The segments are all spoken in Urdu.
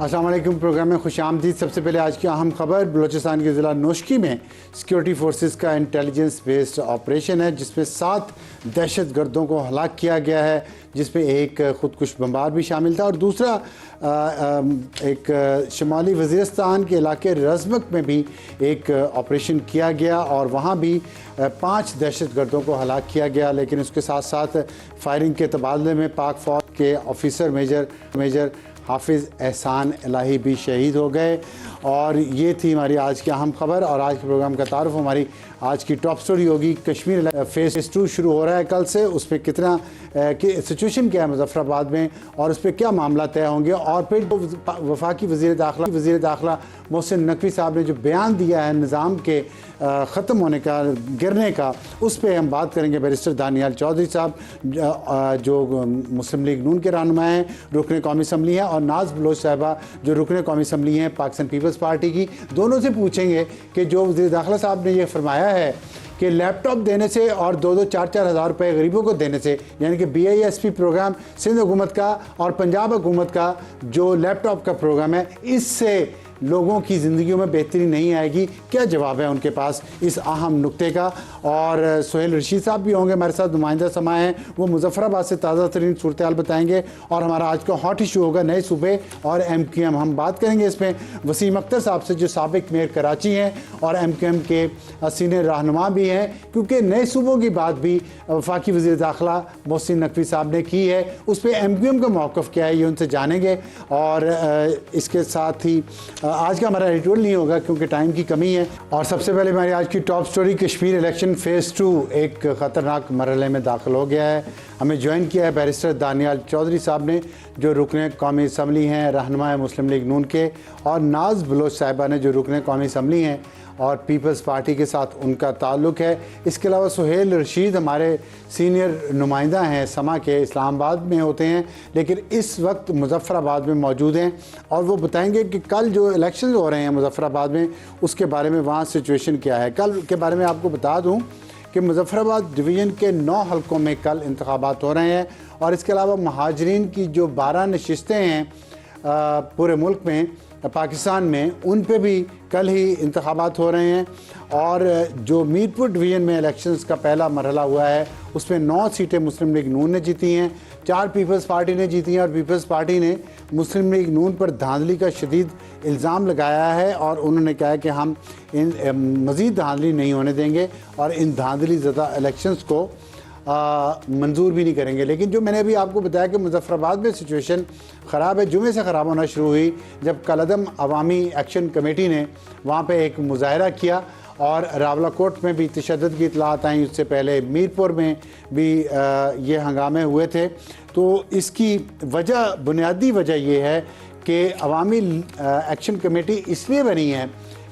السلام علیکم، پروگرام میں خوش آمدید۔ سب سے پہلے آج کی اہم خبر، بلوچستان کے ضلع نوشکی میں سیکیورٹی فورسز کا انٹیلیجنس بیسڈ آپریشن ہے جس میں 7 دہشت گردوں کو ہلاک کیا گیا ہے، جس میں ایک خودکش بمبار بھی شامل تھا، اور دوسرا ایک شمالی وزیرستان کے علاقے رزمک میں بھی ایک آپریشن کیا گیا اور وہاں بھی 5 دہشت گردوں کو ہلاک کیا گیا۔ لیکن اس کے ساتھ ساتھ فائرنگ کے تبادلے میں پاک فوج کے آفیسر میجر حافظ احسان الہی بھی شہید ہو گئے۔ اور یہ تھی ہماری آج کی اہم خبر، اور آج کے پروگرام کا تعارف ہماری آج کی ٹاپ سٹوری ہوگی۔ کشمیر فیز 2 شروع ہو رہا ہے کل سے، اس پہ کتنا سچویشن کیا ہے مظفر آباد میں اور اس پہ کیا معاملہ طے ہوں گے، اور پھر وفاقی وزیر داخلہ محسن نقوی صاحب نے جو بیان دیا ہے نظام کے ختم ہونے کا، گرنے کا، اس پہ ہم بات کریں گے۔ بیرسٹر دانیال چودھری صاحب جو مسلم لیگ نون کے رہنما ہیں، رکن قومی اسمبلی ہیں، اور ناز بلوچ صاحبہ جو رکن قومی اسمبلی ہیں پاکستان پیپلز پارٹی کی، دونوں سے پوچھیں گے کہ جو وزیر داخلہ صاحب نے یہ فرمایا ہے کہ لیپ ٹاپ دینے سے اور 2-4 ہزار روپے غریبوں کو دینے سے، یعنی کہ BISP پروگرام سندھ حکومت کا اور پنجاب حکومت کا جو لیپ ٹاپ کا پروگرام ہے، اس سے لوگوں کی زندگیوں میں بہتری نہیں آئے گی، کیا جواب ہے ان کے پاس اس اہم نکتے کا؟ اور سہیل رشید صاحب بھی ہوں گے ہمارے ساتھ، نمائندہ سما ہیں، وہ مظفر آباد سے تازہ ترین صورتحال بتائیں گے، اور ہمارا آج کا ہاٹ ایشو ہوگا نئے صوبے اور MQM۔ ہم بات کریں گے اس میں وسیم اختر صاحب سے جو سابق میئر کراچی ہیں اور MQM کے سینئر رہنما بھی ہیں، کیونکہ نئے صوبوں کی بات بھی وفاقی وزیر داخلہ محسن نقوی صاحب نے کی ہے، اس پہ MQM کا موقف کیا ہے یہ ان سے جانیں گے۔ اور اس کے ساتھ ہی آج کا ہمارا ایڈیٹورل نہیں ہوگا کیونکہ ٹائم کی کمی ہے۔ اور سب سے پہلے ہماری آج کی top story, Kashmir election phase 2 ایک خطرناک مرحلے میں داخل ہو گیا ہے۔ ہمیں جوائن کیا ہے بیرسٹر دانیال چودھری صاحب نے جو رکن قومی اسمبلی ہیں، رہنما مسلم لیگ نون کے، اور ناز بلوچ صاحبہ نے جو رکن قومی اسمبلی ہیں اور پیپلز پارٹی کے ساتھ ان کا تعلق ہے۔ اس کے علاوہ سہیل رشید ہمارے سینئر نمائندہ ہیں سما کے، اسلام آباد میں ہوتے ہیں لیکن اس وقت مظفر آباد میں موجود ہیں، اور وہ بتائیں گے کہ کل جو الیکشنز ہو رہے ہیں مظفر آباد میں اس کے بارے میں وہاں سچویشن کیا ہے۔ کل کے بارے میں آپ کو بتا دوں کہ مظفر آباد ڈویژن کے 9 حلقوں میں کل انتخابات ہو رہے ہیں، اور اس کے علاوہ مہاجرین کی جو 12 نشستیں ہیں پورے ملک میں، پاکستان میں، ان پہ بھی کل ہی انتخابات ہو رہے ہیں۔ اور جو میرپور ڈویژن میں الیکشنز کا پہلا مرحلہ ہوا ہے اس میں 9 سیٹیں مسلم لیگ نون نے جیتی ہیں، 4 پیپلز پارٹی نے جیتی ہیں، اور پیپلز پارٹی نے مسلم لیگ نون پر دھاندلی کا شدید الزام لگایا ہے، اور انہوں نے کہا کہ ہم مزید دھاندلی نہیں ہونے دیں گے اور ان دھاندلی زدہ الیکشنز کو منظور بھی نہیں کریں گے۔ لیکن جو میں نے ابھی آپ کو بتایا کہ مظفر آباد میں سچویشن خراب ہے، جمعے سے خراب ہونا شروع ہوئی جب کالعدم عوامی ایکشن کمیٹی نے وہاں پہ ایک مظاہرہ کیا، اور راولہ کوٹ میں بھی تشدد کی اطلاعات آئیں، اس سے پہلے میرپور میں بھی یہ ہنگامے ہوئے تھے۔ تو اس کی وجہ، بنیادی وجہ یہ ہے کہ عوامی ایکشن کمیٹی اس لیے بنی ہے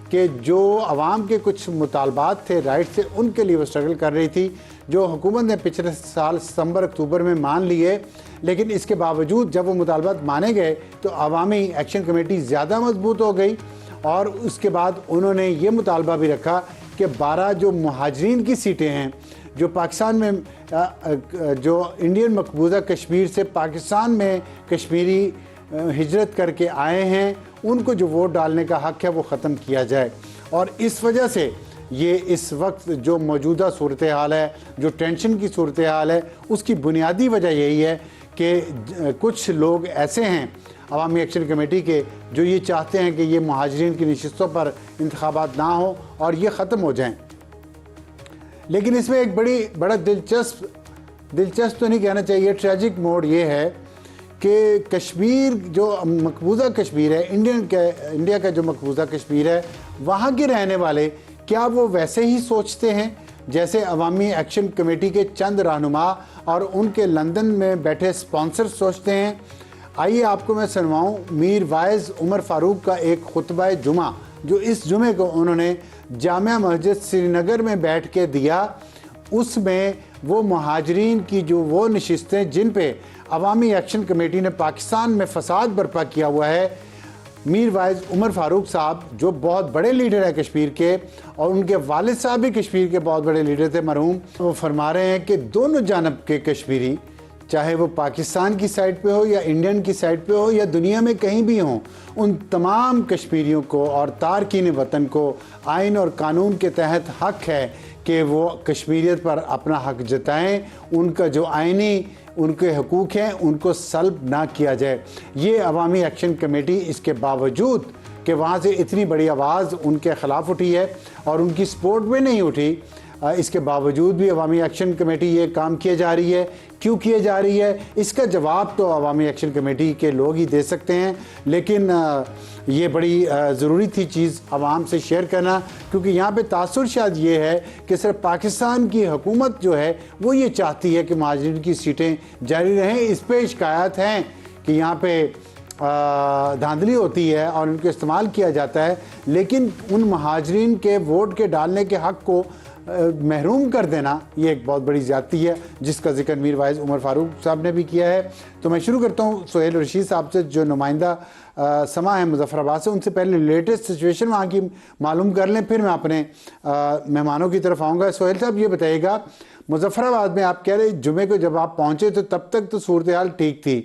کہ جو عوام کے کچھ مطالبات تھے، رائٹ تھے، ان کے لیے وہ اسٹرگل کر رہی تھی، جو حکومت نے پچھلے سال ستمبر اکتوبر میں مان لیے، لیکن اس کے باوجود جب وہ مطالبات مانے گئے تو عوامی ایکشن کمیٹی زیادہ مضبوط ہو گئی، اور اس کے بعد انہوں نے یہ مطالبہ بھی رکھا کہ 12 جو مہاجرین کی سیٹیں ہیں جو پاکستان میں، جو انڈین مقبوضہ کشمیر سے پاکستان میں کشمیری ہجرت کر کے آئے ہیں، ان کو جو ووٹ ڈالنے کا حق ہے وہ ختم کیا جائے۔ اور اس وجہ سے یہ اس وقت جو موجودہ صورتحال ہے، جو ٹینشن کی صورتحال ہے، اس کی بنیادی وجہ یہی ہے کہ کچھ لوگ ایسے ہیں عوامی ایکشن کمیٹی کے جو یہ چاہتے ہیں کہ یہ مہاجرین کی نشستوں پر انتخابات نہ ہوں اور یہ ختم ہو جائیں۔ لیکن اس میں ایک بڑا دلچسپ تو نہیں کہنا چاہیے، ٹریجک موڈ یہ ہے کہ کشمیر جو مقبوضہ کشمیر ہے، انڈیا کا جو مقبوضہ کشمیر ہے، وہاں کے رہنے والے کیا وہ ویسے ہی سوچتے ہیں جیسے عوامی ایکشن کمیٹی کے چند رہنما اور ان کے لندن میں بیٹھے سپانسر سوچتے ہیں؟ آئیے آپ کو میں سنواؤں میر وائز عمر فاروق کا ایک خطبہ جمعہ جو اس جمعے کو انہوں نے جامعہ مسجد سری نگر میں بیٹھ کے دیا۔ اس میں وہ مہاجرین کی جو وہ نشستیں جن پہ عوامی ایکشن کمیٹی نے پاکستان میں فساد برپا کیا ہوا ہے، میر وائز عمر فاروق صاحب جو بہت بڑے لیڈر ہیں کشمیر کے، اور ان کے والد صاحب بھی کشمیر کے بہت بڑے لیڈر تھے مرحوم، وہ فرما رہے ہیں کہ دونوں جانب کے کشمیری چاہے وہ پاکستان کی سائٹ پہ ہو یا انڈین کی سائٹ پہ ہو یا دنیا میں کہیں بھی ہوں، ان تمام کشمیریوں کو اور تارکین وطن کو آئین اور قانون کے تحت حق ہے کہ وہ کشمیریت پر اپنا حق جتائیں. ان کا جو آئینی ان کے حقوق ہیں ان کو سلب نہ کیا جائے. یہ عوامی ایکشن کمیٹی اس کے باوجود کہ وہاں سے اتنی بڑی آواز ان کے خلاف اٹھی ہے اور ان کی سپورٹ میں نہیں اٹھی، اس کے باوجود بھی عوامی ایکشن کمیٹی یہ کام کیے جا رہی ہے. کیوں کیے جا رہی ہے اس کا جواب تو عوامی ایکشن کمیٹی کے لوگ ہی دے سکتے ہیں، لیکن یہ بڑی ضروری تھی چیز عوام سے شیئر کرنا، کیونکہ یہاں پہ تاثر شاید یہ ہے کہ صرف پاکستان کی حکومت جو ہے وہ یہ چاہتی ہے کہ مہاجرین کی سیٹیں جاری رہیں. اس پہ شکایات ہیں کہ یہاں پہ دھاندلی ہوتی ہے اور ان کو استعمال کیا جاتا ہے، لیکن ان مہاجرین کے ووٹ کے ڈالنے کے حق کو محروم کر دینا یہ ایک بہت بڑی زیادتی ہے، جس کا ذکر میر وائز عمر فاروق صاحب نے بھی کیا ہے. تو میں شروع کرتا ہوں سہیل رشید صاحب سے، جو نمائندہ سما ہے مظفر آباد سے. ان سے پہلے لیٹسٹ سچویشن وہاں کی معلوم کر لیں، پھر میں اپنے مہمانوں کی طرف آؤں گا. سہیل صاحب یہ بتائیے گا، مظفر آباد میں آپ کہہ رہے جمعے کو جب آپ پہنچے تو تب تک تو صورتحال ٹھیک تھی،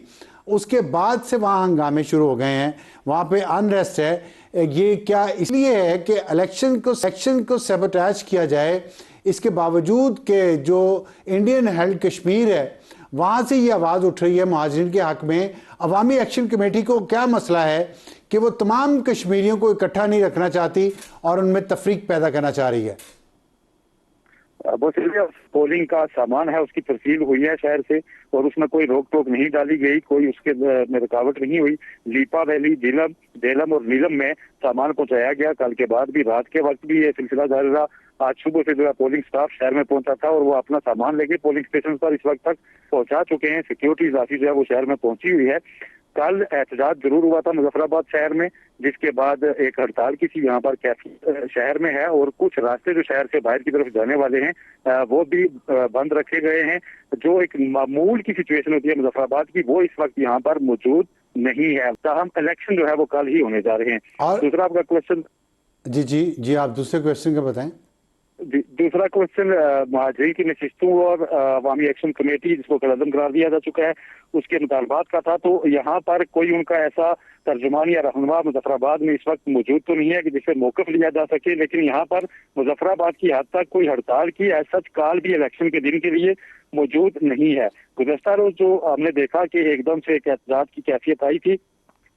اس کے بعد سے وہاں ہنگامے شروع ہو گئے ہیں، وہاں پہ انریسٹ ہے. یہ کیا اس لیے ہے کہ الیکشن کو سیبوٹیج کیا جائے، اس کے باوجود کہ جو انڈین ہیلڈ کشمیر ہے وہاں سے یہ آواز اٹھ رہی ہے مہاجرین کے حق میں؟ عوامی ایکشن کمیٹی کو کیا مسئلہ ہے کہ وہ تمام کشمیریوں کو اکٹھا نہیں رکھنا چاہتی اور ان میں تفریق پیدا کرنا چاہ رہی ہے؟ پولنگ کا سامان ہے اس کی ترسیل ہوئی ہے شہر سے، اور اس میں کوئی روک ٹوک نہیں ڈالی گئی، کوئی اس کے میں رکاوٹ نہیں ہوئی. لیپا ویلی، جیلم اور نیلم میں سامان پہنچایا گیا. کل کے بعد بھی رات کے وقت بھی یہ سلسلہ جاری رہا. آج صبح سے جو ہے پولنگ سٹاف شہر میں پہنچا تھا اور وہ اپنا سامان لے کے پولنگ اسٹیشن پر اس وقت تک پہنچا چکے ہیں. سیکیورٹی اضافی جو ہے وہ شہر میں پہنچی ہوئی ہے. کل احتجاج ضرور ہوا تھا مظفر آباد شہر میں، جس کے بعد ایک ہڑتال کی تھی یہاں پر شہر میں ہے، اور کچھ راستے جو شہر سے باہر کی طرف جانے والے ہیں وہ بھی بند رکھے گئے ہیں. جو ایک معمول کی سچویشن ہوتی ہے مظفر آباد کی، وہ اس وقت یہاں پر موجود نہیں ہے. تاہم الیکشن جو ہے وہ کل ہی ہونے جا رہے ہیں. دوسرا آپ کا کوشچن. جی آپ دوسرے کوشچن کا بتائیں. دوسرا کوشچن مہاجرین کی نشستوں اور عوامی ایکشن کمیٹی جس کو کالعدم قرار دیا جا چکا ہے اس کے مطالبات کا تھا. تو یہاں پر کوئی ان کا ایسا ترجمان یا رہنما مظفر آباد میں اس وقت موجود تو نہیں ہے کہ جس سے موقف لیا جا سکے، لیکن یہاں پر مظفر آباد کی حد تک کوئی ہڑتال کی ایسا کال بھی الیکشن کے دن کے لیے موجود نہیں ہے. گزشتہ روز جو ہم نے دیکھا کہ ایک دم سے ایک احتجاج کی کیفیت آئی تھی،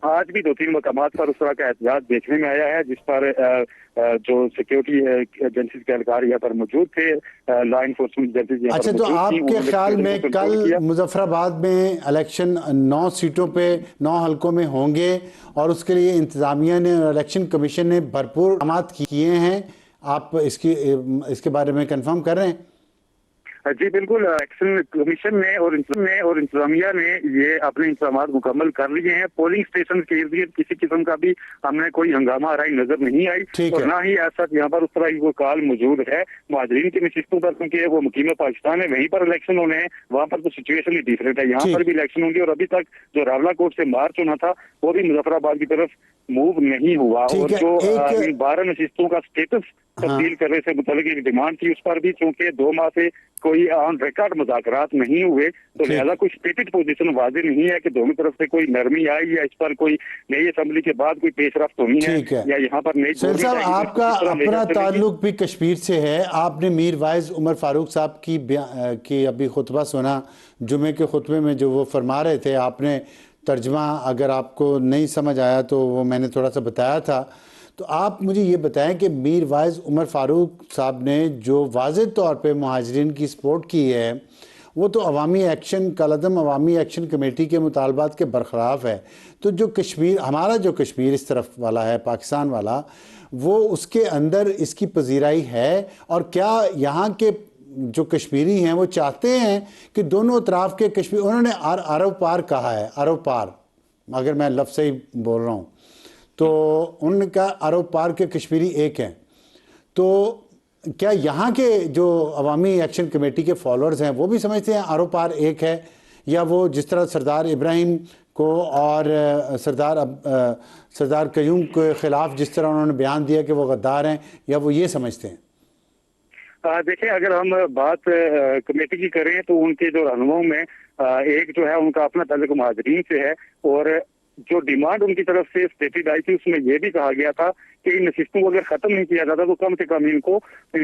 آج بھی 2-3 مقامات پر اس طرح کا احتجاج دیکھنے میں آیا ہے، جس پر جو سیکیورٹی ایجنسیز کے اہلکار یہاں پر موجود تھے، لا انفورسمنٹ ایجنسیز یہاں پر موجود تھیں. اچھا، تو آپ کے خیال میں کل مظفر آباد میں الیکشن 9 سیٹوں پہ 9 حلقوں میں ہوں گے اور اس کے لیے انتظامیہ نے اور الیکشن کمیشن نے بھرپور اقدامات کیے ہیں؟ آپ اس کے بارے میں کنفرم کر رہے ہیں؟ جی بالکل، الیکشن کمیشن نے اور انتظامیہ نے یہ اپنے انتظامات مکمل کر لیے ہیں. پولنگ اسٹیشن کے ارد گرد کسی قسم کا بھی ہم نے کوئی ہنگامہ آرائی نظر نہیں آئی، اور نہ ہی ایسا یہاں پر اس طرح کی کوئی کال موجود ہے مہاجرین کی نشستوں پر، کیونکہ وہ مقیم پاکستان ہے، وہیں پر الیکشن ہونے ہیں. وہاں پر تو سچویشن ہی ڈیفرنٹ ہے، یہاں پر بھی الیکشن ہوں گے. اور ابھی تک جو راولہ کوٹ سے مارچ ہونا تھا وہ بھی مظفر آباد کی طرف موو نہیں ہوا، اور جو 12 نشستوں کا سٹیٹس تبدیل کرنے سے متعلق ایک ڈیمانڈ تھی، اس پر بھی چونکہ 2 ماہ سے کوئی آن ریکارڈ مذاکرات نہیں ہوئے، تو لہذا کوئی اسٹیٹڈ پوزیشن واضح نہیں ہے کہ دونوں طرف سے کوئی نرمی آئی یا اس پر کوئی نئی اسمبلی کے بعد کوئی پیش رفت ہونی ہے یا یہاں پر نئی. سہیل صاحب، آپ کا اپنا تعلق بھی کشمیر سے ہے، آپ نے میر وائز عمر فاروق صاحب کی ابھی خطبہ سنا، جمعے کے خطبے میں جو وہ فرما رہے تھے، آپ نے ترجمہ اگر آپ کو نہیں سمجھ آیا تو وہ میں نے تھوڑا سا بتایا تھا. تو آپ مجھے یہ بتائیں کہ میر وائز عمر فاروق صاحب نے جو واضح طور پہ مہاجرین کی سپورٹ کی ہے وہ تو عوامی ایکشن کالعدم عوامی ایکشن کمیٹی کے مطالبات کے برخلاف ہے. تو جو کشمیر، ہمارا جو کشمیر اس طرف والا ہے، پاکستان والا، وہ اس کے اندر اس کی پذیرائی ہے؟ اور کیا یہاں کے جو کشمیری ہیں وہ چاہتے ہیں کہ دونوں اطراف کے کشمیر، انہوں نے ارو پار کہا ہے، ارو پار، اگر میں لفظ صحیح بول رہا ہوں تو ان کا ارو پار کے کشمیری ایک ہیں، تو کیا یہاں کے جو عوامی ایکشن کمیٹی کے فالوورز ہیں وہ بھی سمجھتے ہیں ارو پار ایک ہے، یا وہ جس طرح سردار ابراہیم کو اور سردار قیوم کے خلاف جس طرح انہوں نے بیان دیا کہ وہ غدار ہیں، یا وہ یہ سمجھتے ہیں؟ دیکھیں، اگر ہم بات کمیٹی کی کریں تو ان کے جو رہنماؤں میں ایک جو ہے ان کا اپنا تعلق مہاجرین سے ہے، اور جو ڈیمانڈ ان کی طرف سے اسٹیٹڈ آئی تھی اس میں یہ بھی کہا گیا تھا کہ ان نشستوں کو اگر ختم نہیں کیا جاتا تو کم سے کم ان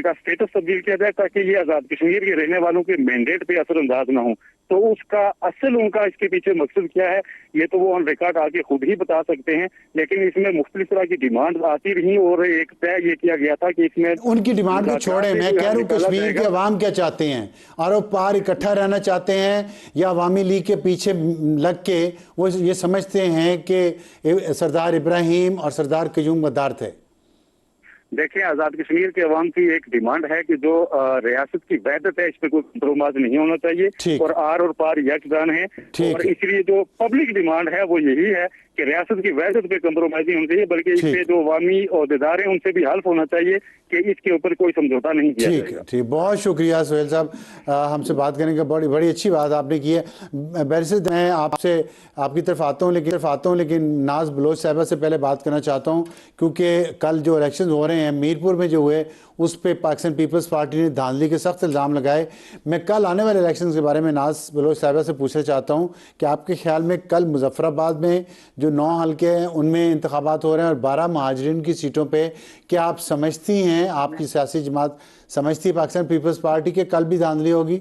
کا اسٹیٹس تبدیل کیا جائے تاکہ یہ آزاد کشمیر کے رہنے والوں کے مینڈیٹ پہ اثر انداز نہ ہوں. تو اس کا اصل ان کا اس کے پیچھے مقصد کیا ہے یہ تو وہ آن ریکارڈ آ کے خود ہی بتا سکتے ہیں، لیکن اس میں مختلف طرح کی ڈیمانڈ آتی رہی اور ایک طے یہ کیا گیا تھا کہ اس میں ان کی ڈیمانڈ کو چھوڑیں، میں کہہ رہا ہوں کشمیر کے عوام کیا چاہتے ہیں، اور وہ پار اکٹھا رہنا چاہتے ہیں یا عوامی لیگ کے پیچھے لگ کے وہ یہ سمجھتے ہیں کہ سردار ابراہیم اور سردار قیوم غدار تھے؟ دیکھیں، آزاد کشمیر کے عوام کی ایک ڈیمانڈ ہے کہ جو ریاست کی وحدت ہے اس پہ کوئی کمپرومائز نہیں ہونا چاہیے، اور آر اور پار یکجان ہے، اور اس لیے جو پبلک ڈیمانڈ ہے وہ یہی ہے کہ ریاست کی وحدت پہ کمپرومائز نہیں ہونا چاہیے، بلکہ اس پہ جو عوامی عہدیدار ہیں ان سے بھی حلف ہونا چاہیے کہ اس کے اوپر کوئی سمجھوتا نہیں کیا جائے گا. ٹھیک، بہت شکریہ سہیل صاحب، ہم سے بات کرنے کا بڑی اچھی بات آپ نے کی ہے. بیرسٹر میں آپ کی طرف آتا ہوں لیکن ناز بلوچ صاحبہ سے پہلے بات کرنا چاہتا ہوں، کیونکہ کل جو الیکشن ہو رہے ہیں میرپور میں جو ہوئے اس پہ پاکستان پیپلز پارٹی نے دھاندلی کے سخت الزام لگائے. میں کل آنے والے الیکشن کے بارے میں ناز بلوچ صاحبہ سے پوچھنا چاہتا ہوں کہ آپ کے خیال میں کل مظفر آباد میں جو 9 حلقے ہیں ان میں انتخابات ہو رہے ہیں اور 12 مہاجرین کی سیٹوں پہ، کیا آپ سمجھتی ہیں، آپ کی سیاسی جماعت سمجھتی ہے پاکستان پیپلز پارٹی کے کل بھی دھاندلی ہوگی؟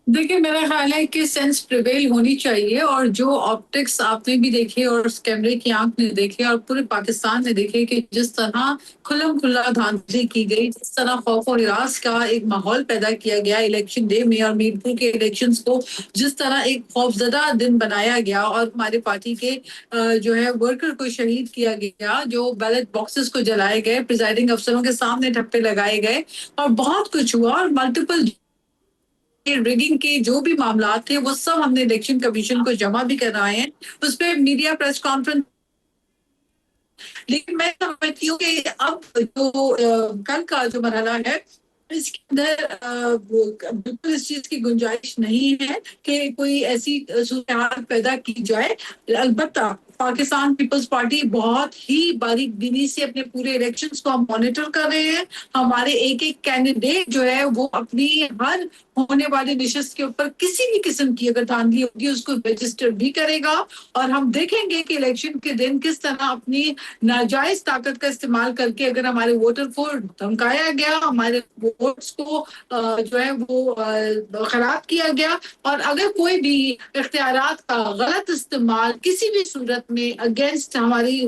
دیکھیں، میرا خیال ہے کہ سینس پریویل ہونی چاہیے، اور جو آپٹکس آپ نے بھی دیکھے اور اس کیمرے کی آنکھ نے دیکھے اور پورے پاکستان نے دیکھے کہ جس طرح کھلم کھلا دھاندلی کی گئی، جس طرح خوف و ہراس کا ایک ماحول پیدا کیا گیا الیکشن ڈے میں، اور میرپور کے الیکشنز کو جس طرح ایک خوفزدہ دن بنایا گیا اور ہمارے پارٹی کے جو ہے ورکر کو شہید کیا گیا، جو بیلٹ باکسز کو جلائے گئے، پریزائڈنگ افسروں کے سامنے ٹھپے لگائے گئے، اور بہت کچھ ہوا، اور ملٹیپل ریگنگ کے جو بھی معاملات تھے وہ سب ہم نے الیکشن کمیشن کو جمع بھی کرائے ہیں، اس پہ میڈیا پریس کانفرنس. لیکن میں سمجھتی ہوں کہ اب جو کل کا جو مرحلہ ہے اس کے اندر بالکل اس چیز کی گنجائش نہیں ہے کہ کوئی ایسی صورتحال پیدا کی جائے. البتہ پاکستان پیپلز پارٹی بہت ہی باریک بینی سے اپنے پورے الیکشنز کو ہم مانیٹر کر رہے ہیں. ہمارے ایک کینڈیڈیٹ جو ہے وہ اپنی ہر ہونے والی نشست کے اوپر کسی بھی قسم کی اگر دھاندلی ہوگی اس کو رجسٹر بھی کرے گا، اور ہم دیکھیں گے کہ الیکشن کے دن کس طرح اپنی ناجائز طاقت کا استعمال کر کے اگر ہمارے ووٹر کو دھمکایا گیا، ہمارے ووٹس کو جو ہے وہ خراب کیا گیا، اور اگر کوئی بھی اختیارات کا غلط استعمال کسی بھی صورت میں اگینسٹ ہماری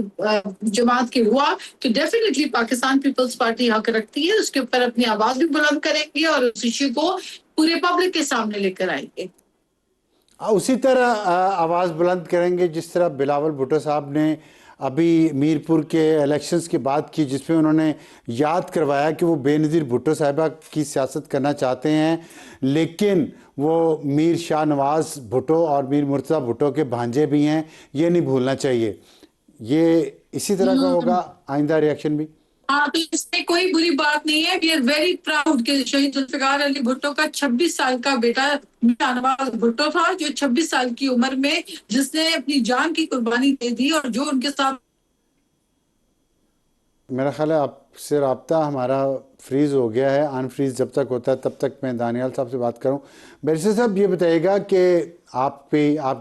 جماعت کے ہوا تو ڈیفینیٹلی پاکستان پیپلز پارٹی حق رکھتی ہے، اس کے اوپر اپنی آواز بھی بلند کریں گے اور اس ایشو کو پورے پبلک کے سامنے لے کر آئیں گے. اسی طرح آواز بلند کریں گے جس طرح بلاول بھٹو صاحب نے ابھی میرپور کے الیکشنز کی بات کی، جس میں انہوں نے یاد کروایا کہ وہ بے نظیر بھٹو صاحبہ کی سیاست کرنا چاہتے ہیں، لیکن وہ میر شاہ نواز بھٹو اور میر مرتضیٰ بھٹو کے بھانجے بھی ہیں، یہ نہیں بھولنا چاہیے. یہ اسی طرح کا ہوگا آئندہ ریاکشن بھی؟ ہاں، تو اس میں کوئی بری بات نہیں ہے. وی آر ویری پراؤڈ کہ شہید ذوالفقار علی بھٹو کا 26 سال کا بیٹا شاہ نواز بھٹو تھا، جو 26 سال کی عمر میں جس نے اپنی جان کی قربانی دے دی، اور جو ان کے ساتھ. میرا خیال ہے آپ سے رابطہ ہمارا فریز ہو گیا ہے. ان فریز جب تک ہوتا ہے تب تک میں دانیال صاحب سے بات کروں. بیرسٹر صاحب یہ بتائیے گا کہ آپ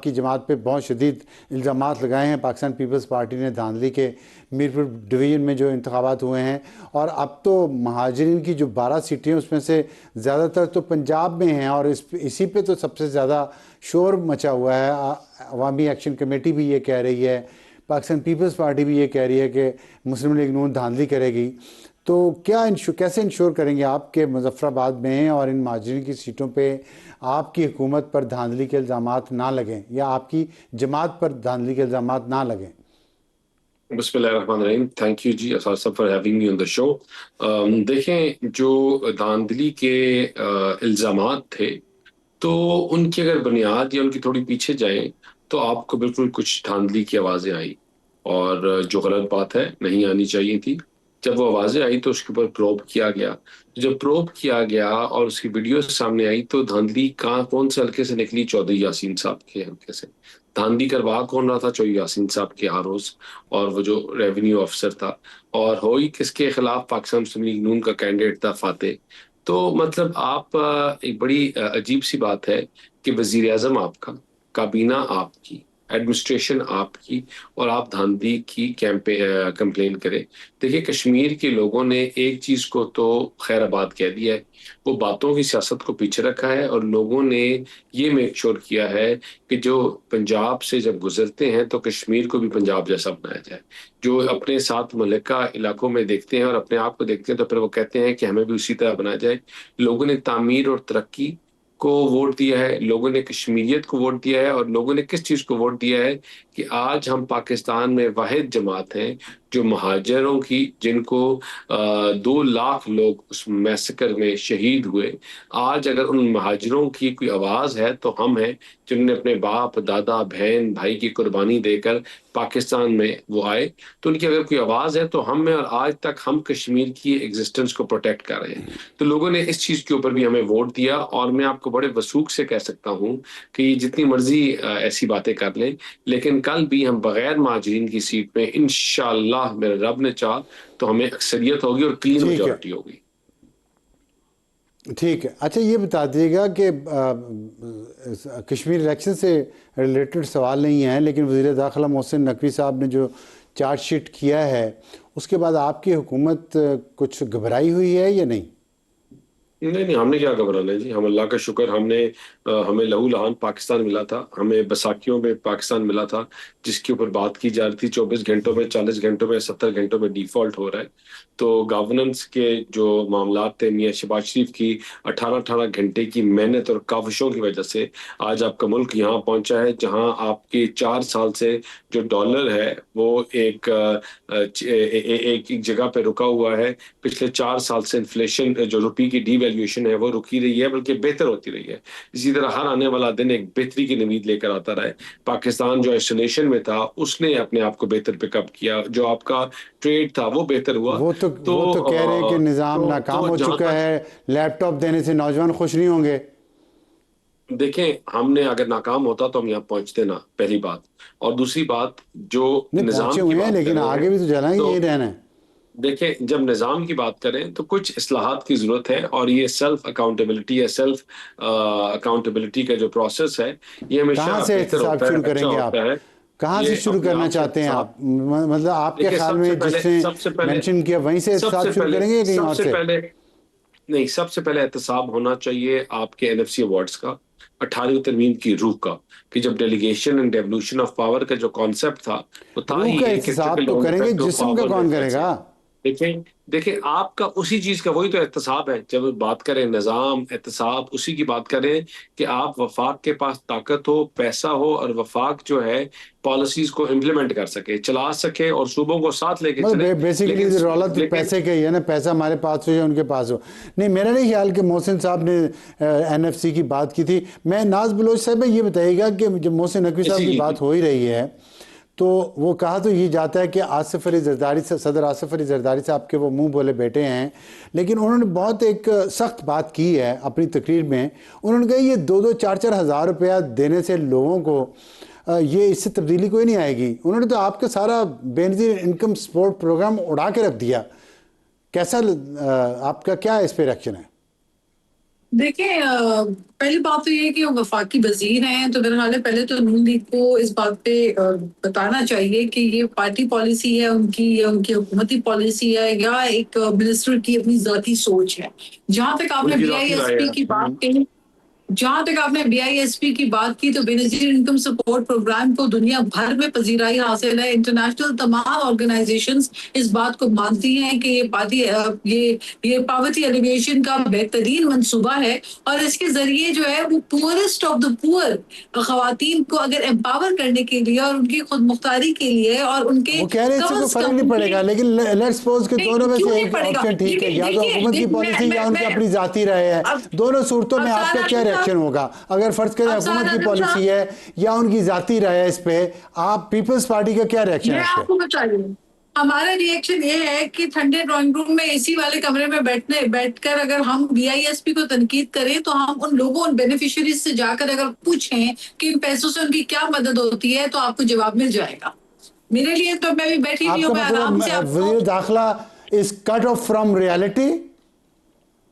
کی جماعت پہ بہت شدید الزامات لگائے ہیں پاکستان پیپلز پارٹی نے دھاندلی کے میرپور ڈویژن میں جو انتخابات ہوئے ہیں، اور اب تو مہاجرین کی جو 12 سیٹیں ہیں اس میں سے زیادہ تر تو پنجاب میں ہیں، اور اسی پہ تو سب سے زیادہ شور مچا ہوا ہے. عوامی ایکشن کمیٹی بھی یہ کہہ رہی ہے، پاکستان پیپلز پارٹی بھی یہ کہہ رہی ہے کہ مسلم لیگ نون دھاندلی کرے گی. تو کیسے انشور کریں گے آپ کے مظفر آباد میں اور ان مہاجرین کی سیٹوں پہ آپ کی حکومت پر دھاندلی کے الزامات نہ لگیں یا آپ کی جماعت پر دھاندلی کے الزامات نہ لگیں؟ بسم اللہ الرحمن الرحیم. تھینک یو جی اساد صاحب فار ہیونگ می آن دا شو. دیکھیں، جو دھاندلی کے الزامات تھے تو ان کی اگر بنیاد یا ان کی تھوڑی پیچھے جائیں تو آپ کو بالکل کچھ دھاندلی کی آوازیں آئی، اور جو غلط بات ہے نہیں آنی چاہیے تھی. جب وہ آوازیں آئی تو اس کے اوپر پروب کیا گیا. جب پروب کیا گیا اور اس کی ویڈیو سامنے آئی تو دھاندلی کون سے حلقے سے نکلی؟ چودھری یاسین صاحب کے حلقے سے. دھاندلی کروا کون رہا تھا؟ چودھری یاسین صاحب کے آروز، اور وہ جو ریونیو افسر تھا. اور ہوئی کس کے خلاف؟ پاکستان مسلم لیگ نون کا کینڈیڈیٹ تھا فاتح. تو مطلب آپ ایک بڑی عجیب سی بات ہے کہ وزیر اعظم آپ کا، کابینہ آپ کی، ایڈمنسٹریشن آپ کی، اور آپ دھاندلی کی کمپلین کرے. دیکھیے کشمیر کے لوگوں نے ایک چیز کو تو خیر آباد کہہ دیا ہے، وہ باتوں کی سیاست کو پیچھے رکھا ہے، اور لوگوں نے یہ میک شور کیا ہے کہ جو پنجاب سے جب گزرتے ہیں تو کشمیر کو بھی پنجاب جیسا بنایا جائے. جو اپنے ساتھ ملکہ علاقوں میں دیکھتے ہیں اور اپنے آپ کو دیکھتے ہیں تو پھر وہ کہتے ہیں کہ ہمیں بھی اسی طرح بنایا جائے. لوگوں نے تعمیر اور ترقی کو ووٹ دیا ہے، لوگوں نے کشمیریت کو ووٹ دیا ہے، اور لوگوں نے کس چیز کو ووٹ دیا ہے کہ آج ہم پاکستان میں واحد جماعت ہیں جو مہاجروں کی، جن کو 2 لاکھ لوگ اس میسکر میں شہید ہوئے، آج اگر ان مہاجروں کی کوئی آواز ہے تو ہم ہیں، جنہوں نے اپنے باپ، دادا، بہن، بھائی کی قربانی دے کر پاکستان میں وہ آئے. تو ان کی اگر کوئی آواز ہے تو ہم میں، اور آج تک ہم کشمیر کی ایگزسٹنس کو پروٹیکٹ کر رہے ہیں. تو لوگوں نے اس چیز کے اوپر بھی ہمیں ووٹ دیا، اور میں آپ کو بڑے وثوق سے کہہ سکتا ہوں کہ یہ جتنی مرضی ایسی باتیں کر لیں، لیکن کل بھی ہم بغیر مہاجرین کی سیٹ میں انشاءاللہ میرے رب نے چاہ تو ہمیں اکثریت ہوگی اور کلین ٹھیک ہے، میجورٹی ہوگی. ٹھیک ہے. اچھا یہ بتا دیجیے گا کہ کشمیر الیکشن سے ریلیٹڈ سوال نہیں ہے، لیکن وزیر داخلہ محسن نقوی صاحب نے جو چارج شیٹ کیا ہے اس کے بعد آپ کی حکومت کچھ گھبرائی ہوئی ہے یا نہیں؟ نہیں، ہم نے کیا گھبرانا ہے جی. ہم اللہ کا شکر، ہمیں لہو لہان پاکستان ملا تھا، ہمیں بیساکھیوں میں پاکستان ملا تھا، جس کے اوپر بات کی جا رہی تھی 24 گھنٹوں میں، 40 گھنٹوں میں، 70 گھنٹوں میں ڈیفالٹ ہو رہا ہے. تو گورننس کے جو معاملات تھے، میاں شہباز شریف کی 18 گھنٹے کی محنت اور کاوشوں کی وجہ سے آج آپ کا ملک یہاں پہنچا ہے، جہاں آپ کے 4 سال سے جو ڈالر ہے وہ ایک جگہ پہ رکا ہوا ہے. پچھلے 4 سال سے انفلیشن، جو روپی کی ڈی ویلیویشن ہے وہ رکی رہی ہے، بلکہ بہتر ہوتی رہی ہے. اسی طرح ہر آنے والا دن ایک بہتری کی نوید لے کر آتا رہا ہے. پاکستان جو آئسولیشن میں تھا اس نے اپنے آپ کو بہتر پک اپ کیا، جو آپ کا ٹریڈ تھا وہ بہتر ہوا. وہ تو کہہ رہے ہیں کہ نظام ناکام ہو چکا ہے، لیپ ٹاپ دینے سے نوجوان خوش نہیں ہوں گے. دیکھیں ہم نے اگر ناکام ہوتا تو ہم یہاں پہنچتے نہ، پہلی بات. اور دوسری بات، جو نہیں پہنچے نظام کی ہوئے ہیں، بات کر لیکن رہے ہیں آگے بھی تو جانا ہے، تو یہی رہنا ہے. دیکھیں جب نظام کی بات کریں تو کچھ اصلاحات کی ضرورت ہے، اور یہ سیلف اکاؤنٹیبلٹی ہے، سیلف اکاؤنٹیبلٹی کا جو پروسیس ہے یہ کہاں ہمیشہ سے بہتر احتساب ہوتا ہے، شروع اچھا کریں گے آپ؟ ہوتا ہے. کہاں سے یہ شروع اپنے کرنا آپ سے چاہتے ہیں احتساب، آپ؟ مطلب آپ کے دیکھیں خیال میں جس نے سب سے پہلے مینشن کیا وہیں سے احتساب شروع کریں گے یا کہیں اور سے؟ نہیں، سب سے پہلے احتساب ہونا چاہیے آپ کے NFC ایوارڈز کا، 18ویں ترمیم کی روح کا، کہ جب delegation and devolution of power کا جو کانسیپٹ تھا وہ تھا روح ہی کا یہ کہ احتساب ٹرکل تو ڈاؤن کریں گے، افیکٹ آف جسم کا پاور کون میں کرے گا؟ دیکھیں آپ کا اسی چیز کا وہی تو احتساب ہے. جب بات کریں نظام، احتساب، اسی کی بات کریں کہ آپ وفاق کے پاس طاقت ہو، پیسہ ہو، اور وفاق جو ہے پالیسیز کو امپلیمنٹ کر سکے، چلا سکے، اور صوبوں کو ساتھ لے کے چلے. مطلب بیسیکلی رولت پیسے کا ہی ہے نا، پیسہ ہمارے پاس ہو یا ان کے پاس ہو. نہیں، میرا نہیں خیال کہ محسن صاحب نے NFC کی بات کی تھی. میں ناز بلوچ صاحب یہ بتائیے گا کہ جب محسن نقوی صاحب کی بات ہو ہی رہی ہے تو وہ کہا تو یہ جاتا ہے کہ آصف علی زرداری سے، صدر آصف علی زرداری صاحب کے وہ منہ بولے بیٹے ہیں، لیکن انہوں نے بہت ایک سخت بات کی ہے اپنی تقریر میں. انہوں نے کہا یہ 2-4 ہزار روپیہ دینے سے لوگوں کو یہ اس سے تبدیلی کوئی نہیں آئے گی. انہوں نے تو آپ کا سارا بے نظیر انکم سپورٹ پروگرام اڑا کے رکھ دیا. کیسا آپ کا کیا اس پہ ریئیکشن ہے؟ دیکھیں پہلی بات تو یہ ہے کہ وہ وفاقی وزیر ہیں، تو میرا خیال ہے پہلے تو نون لیگ کو اس بات پہ بتانا چاہیے کہ یہ پارٹی پالیسی ہے ان کی، یا ان کی حکومتی پالیسی ہے، یا ایک منسٹر کی اپنی ذاتی سوچ ہے. جہاں تک آپ نے BISP کی بات کہی، BISP کی بات کی، تو بے نظیر انکم سپورٹ پروگرام کو دنیا بھر میں پذیرائی حاصل ہے. انٹرنیشنل تمام آرگنائزیشنز اس بات کو مانتی ہیں کہ یہ پاورٹی ایلیویشن کا بہترین منصوبہ ہے، اور اس کے ذریعے جو ہے وہ پورسٹ آف دا پور خواتین کو اگر امپاور کرنے کے لیے اور ان کی خود مختاری کے لیے، اور ان کے وہ کہہ رہے اس سے کوئی فرق نہیں پڑے گا، لیکن لیٹس سپوز کہ دونوں میں سے ایک آپشن ٹھیک ہے، یا تو حکومت کی پالیسی یا ان کی اپنی ذاتی رائے ہے. دونوں صورتوں میں آپ کا کیا ریئیکشن ہوگا؟ اگر فرض کریں حکومت کی پالیسی ہے یا ان کی ذاتی رائے ہے اس پہ، آپ پیپلز پارٹی کا کیا ریئیکشن ہے میں اس پہ؟ آپ کو بتائیے، ہمارا ریئیکشن یہ ہے کہ ٹھنڈے ڈرائنگ روم میں اسی والے کمرے میں بیٹھ کر اگر ہم BISP کو تنقید کریں تو ہم ان لوگوں، ان بینیفیشریز سے جا کر اگر پوچھیں کہ ان پیسوں سے ان کی کیا مدد ہوتی ہے تو آپ کو جواب مل جائے گا. میرے لیے تو میں بھی بیٹھی آپ ہوئی کا ہوں، میں مطلب آرام سے آپ کو، وزیر داخلہ is cut off from reality؟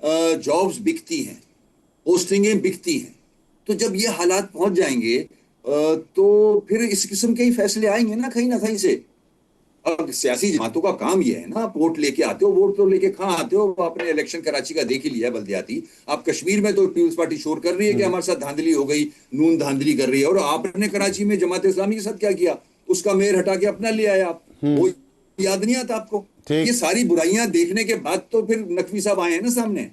Jobs بکتی ہیں, پوسٹنگیں بکتی ہیں. تو جب یہ حالات پہنچ جائیں گے تو پھر اس قسم کے ہی فیصلے آئیں گے نا کہیں سے. اب سیاسی جماعتوں کا کام یہ ہے نا, آپ ووٹ لے کے آتے ہو, ووٹ تو لے کے کہاں آتے ہو, آپ نے الیکشن کراچی کا دیکھ ہی لیا بلدیاتی. آپ کشمیر میں تو پیپلز پارٹی شور کر رہی ہے کہ ہمارے ساتھ دھاندلی ہو گئی, نون دھاندلی کر رہی ہے, اور آپ نے کراچی میں جماعت اسلامی کے ساتھ کیا کیا, اس کا میئر ہٹا کے اپنا لے آئے آپ, وہ یاد نہیں آتا آپ کو. یہ ساری برائیاں دیکھنے کے بعد تو پھر نقوی صاحب آئے ہیں نا سامنے.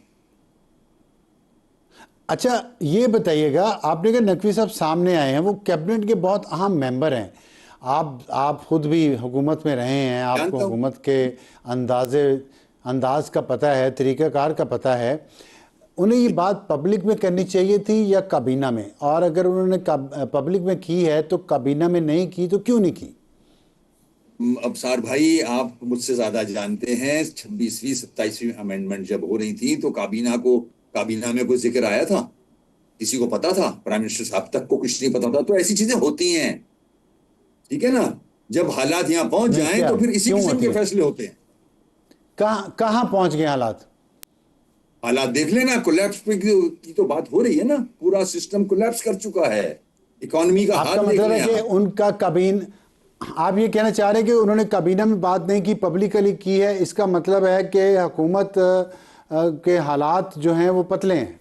اچھا یہ بتائیے گا, آپ نے کہا نقوی صاحب سامنے آئے ہیں, وہ کیبنٹ کے بہت اہم ممبر ہیں, آپ خود بھی حکومت میں رہے ہیں, آپ کو حکومت کے انداز کا پتہ ہے, طریقہ کار کا پتہ ہے. انہیں یہ بات پبلک میں کرنی چاہیے تھی یا کابینہ میں, اور اگر انہوں نے پبلک میں کی ہے تو کابینہ میں نہیں کی تو کیوں نہیں کی؟ ابصار بھائی, آپ مجھ سے زیادہ جانتے ہیں, 26ویں 27ویں امینڈمنٹ جب ہو رہی تھی تو کابینہ میں کوئی ذکر آیا تھا؟ کسی کو پتا تھا؟ پرائم منسٹر صاحب تک کو کچھ نہیں پتا تھا. تو ایسی چیزیں ہوتی ہیں, ٹھیک ہے نا. جب حالات یہاں پہنچ جائیں تو پھر اسی قسم کے فیصلے ہوتے ہیں. کہاں پہنچ گئے حالات دیکھ لینا. کولیپس کی تو بات ہو رہی ہے نا, پورا سسٹم کولیپس کر چکا ہے, اکانومی کا حال دیکھ مطلب ہے کہ ان کا آپ یہ کہنا چاہ رہے ہیں کہ انہوں نے کابینہ میں بات نہیں کی, پبلکلی کی ہے, اس کا مطلب ہے کہ حکومت کے حالات جو ہیں وہ پتلے ہیں.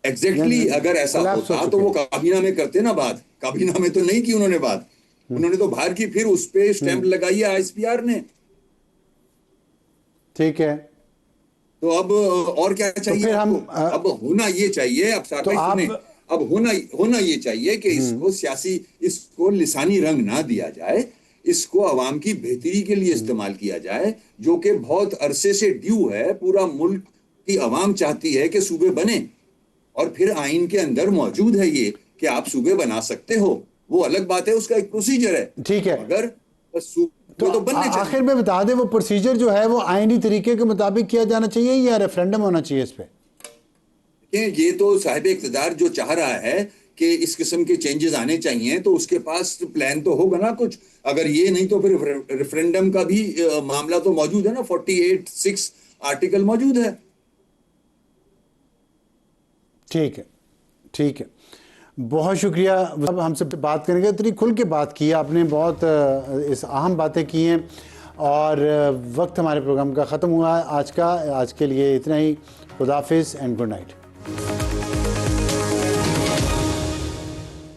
ایگزیکٹلی, اگر ایسا ہوتا تو وہ کابینہ میں کرتے نا بات. کابینہ میں تو نہیں کی انہوں نے بات, انہوں نے تو باہر کی, پھر اس پہ سٹیمپ لگائی ہے ISPR نے. ٹھیک ہے, تو اب اور کیا چاہیے آپ کو؟ اب ہونا یہ چاہیے, اب ہونا یہ چاہیے کہ اس کو لسانی رنگ نہ دیا جائے, اس کو عوام کی بہتری کے لیے استعمال کیا جائے, جو کہ بہت عرصے سے ڈیو ہے. پورا ملک کی عوام چاہتی ہے کہ صوبے بنے, اور پھر آئین کے اندر موجود ہے یہ کہ آپ صوبے بنا سکتے ہو, وہ الگ بات ہے, اس کا ایک پروسیجر ہے. ٹھیک ہے, اگر تو بننے چاہیے. آخر میں بتا دیں, وہ پروسیجر جو ہے وہ آئینی طریقے کے مطابق کیا جانا چاہیے یا ریفرینڈم ہونا چاہیے اس پہ؟ یہ تو صاحب اقتدار جو چاہ رہا ہے کہ اس قسم کے چینجز آنے چاہیے, تو اس کے پاس پلان تو ہوگا نا کچھ. اگر یہ نہیں تو پھر ریفرینڈم کا بھی معاملہ تو موجود ہے نا, 48(6) آرٹیکل موجود ہے. ٹھیک ہے, بہت شکریہ. ہم سے بات کریں گے, اتنی کھل کے بات کی آپ نے, بہت اس اہم باتیں کی ہیں, اور وقت ہمارے پروگرام کا ختم ہوا آج کے لیے اتنا ہی. خدا حافظ اینڈ گڈ نائٹ.